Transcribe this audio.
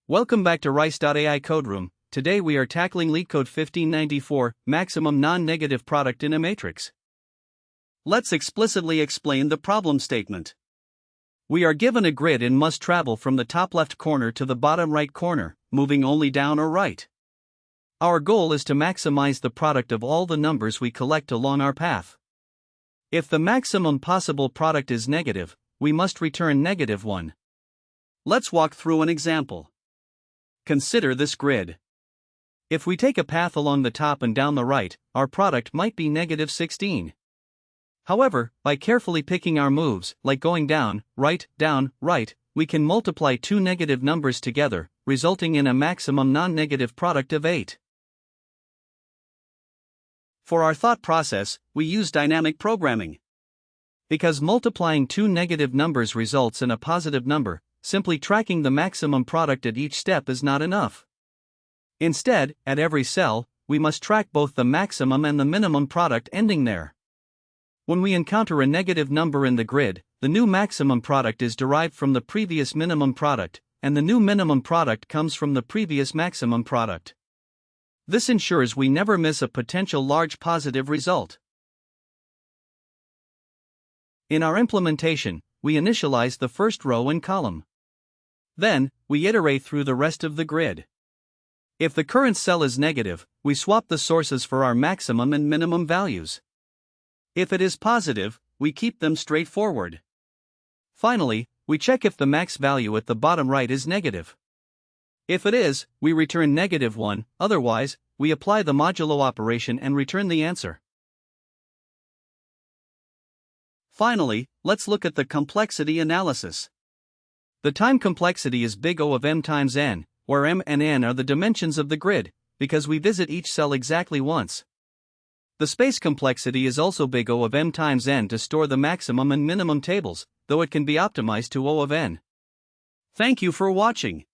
Welcome back to Rice.AI Code Room. Today we are tackling LeetCode 1594, maximum non-negative product in a matrix. Let's explicitly explain the problem statement. We are given a grid and must travel from the top left corner to the bottom right corner, moving only down or right. Our goal is to maximize the product of all the numbers we collect along our path. If the maximum possible product is negative, we must return -1. Let's walk through an example. Consider this grid. If we take a path along the top and down the right, our product might be -16. However, by carefully picking our moves, like going down, right, we can multiply two negative numbers together, resulting in a maximum non-negative product of 8. For our thought process, we use dynamic programming. Because multiplying two negative numbers results in a positive number, simply tracking the maximum product at each step is not enough. Instead, at every cell, we must track both the maximum and the minimum product ending there. When we encounter a negative number in the grid, the new maximum product is derived from the previous minimum product, and the new minimum product comes from the previous maximum product. This ensures we never miss a potential large positive result. In our implementation, we initialize the first row and column. Then, we iterate through the rest of the grid. If the current cell is negative, we swap the sources for our maximum and minimum values. If it is positive, we keep them straightforward. Finally, we check if the max value at the bottom right is negative. If it is, we return -1, otherwise, we apply the modulo operation and return the answer. Finally, let's look at the complexity analysis. The time complexity is big O of m times n, where m and n are the dimensions of the grid, because we visit each cell exactly once. The space complexity is also big O of m times n to store the maximum and minimum tables, though it can be optimized to O of n. Thank you for watching.